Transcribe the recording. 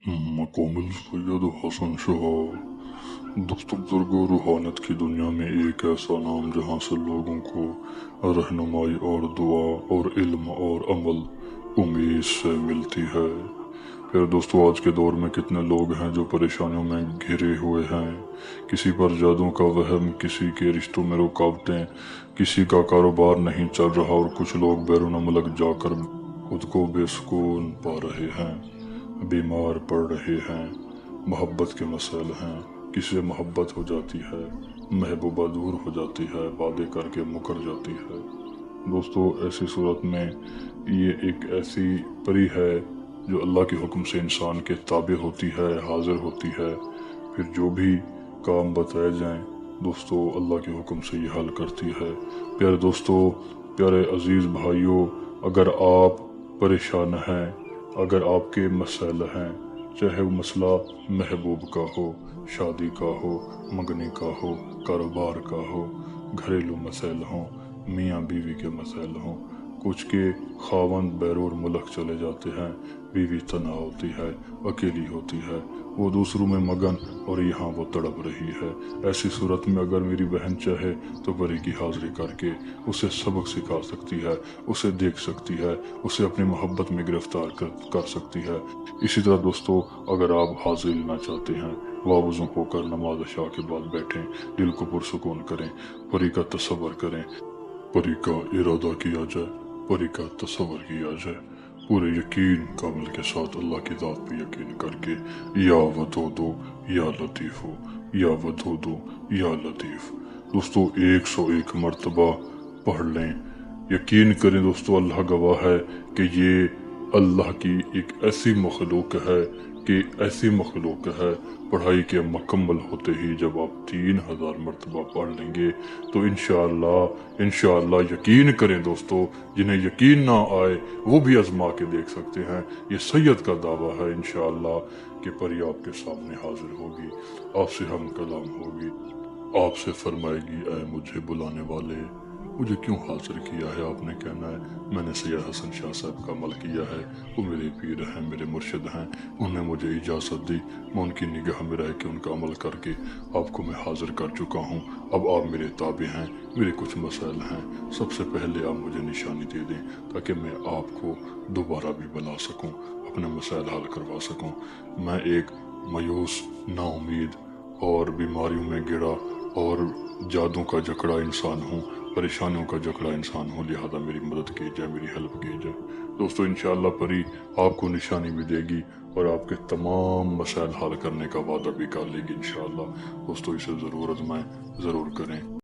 मकाम सैयद हसन शाह। दोस्तों बुजुर्गों, रूहानियत की दुनिया में एक ऐसा नाम जहाँ से लोगों को रहनुमाई और दुआ और इल्म और अमल उम्मीद से मिलती है। फिर दोस्तों, आज के दौर में कितने लोग हैं जो परेशानियों में घिरे हुए हैं। किसी पर जादू का वहम, किसी के रिश्तों में रुकावटें, किसी का कारोबार नहीं चल रहा और कुछ लोग बैरून मुल्क जाकर खुद को बेसुकून पा रहे हैं, बीमार पड़ रहे हैं। मोहब्बत के मसाइल हैं, किसी से मोहब्बत हो जाती है, महबूबा दूर हो जाती है, वादे करके मुकर जाती है। दोस्तों, ऐसी सूरत में ये एक ऐसी परी है जो अल्लाह के हुक्म से इंसान के ताबे होती है, हाजिर होती है। फिर जो भी काम बताए जाएं दोस्तों, अल्लाह के हुक्म से ये हल करती है। प्यारे दोस्तों, प्यारे अजीज़ भाइयों, अगर आप परेशान हैं, अगर आपके मसाइल हैं, चाहे वो मसला महबूब का हो, शादी का हो, मंगनी का हो, कारोबार का हो, घरेलू मसाइल हों, मियाँ बीवी के मसाइल हों, कुछ के खावंद बैरून मुल्क चले जाते हैं, बीवी तन्हा होती है, अकेली होती है, वो दूसरों में मगन और यहाँ वो तड़प रही है। ऐसी सूरत में अगर मेरी बहन चाहे तो परी की हाज़िरी करके उसे सबक सिखा सकती है, उसे देख सकती है, उसे अपनी मोहब्बत में गिरफ्तार कर सकती है। इसी तरह दोस्तों, अगर आप हाज़िरी लेना चाहते हैं, वावुज़ू होकर नमाज इशा के बाद बैठें, दिल को पुरसुकून करें, परी का तसव्वुर करें, परी का इरादा किया जाए, परी का तसव्वुर किया जाए, पूरे यकीन कामिल के साथ अल्लाह की ज़ात पे यकीन करके, या वदूदो या लतीफ़ो, या वदूदो या लतीफ़। दोस्तों 101 मरतबा पढ़ लें। यकीन करें दोस्तों, अल्लाह गवाह है कि ये अल्लाह की एक ऐसी मखलूक है कि ऐसी मखलूक है, पढ़ाई के मुकम्मल होते ही जब आप 3000 मरतबा पढ़ लेंगे तो इंशाअल्लाह यकीन करें दोस्तों, जिन्हें यकीन ना आए वो भी आजमा के देख सकते हैं। ये सैयद का दावा है इंशाअल्लाह कि परी आपके सामने हाजिर होगी, आपसे हम कलाम होगी, आपसे फरमाएगी, ऐ मुझे बुलाने वाले, मुझे क्यों हाजिर किया है। आपने कहना है, मैंने सैयद हसन शाह साहब का अमल किया है, वो मेरे पीर हैं, मेरे मुर्शिद हैं, उन्होंने मुझे इजाज़त दी, मैं उनकी निगाह में रह के उनका अमल करके आपको मैं हाजिर कर चुका हूँ। अब आप मेरे ताबे हैं, मेरे कुछ मसाइल हैं, सबसे पहले आप मुझे निशानी दे दें ताकि मैं आपको दोबारा भी बुला सकूँ, अपने मसाइल हल करवा सकूँ। मैं एक मायूस, नाउमीद और बीमारियों में गिरा और जादू का जकड़ा इंसान हूँ, परेशानियों का जकड़ा इंसान हूँ, लिहाजा मेरी मदद की जाए, मेरी हेल्प की जाए। दोस्तों इंशाअल्लाह परी आपको निशानी भी देगी और आपके तमाम मसाइल हल करने का वादा भी कर लेगी इंशाअल्लाह। दोस्तों इसे ज़रूर आजमाएं, ज़रूर करें।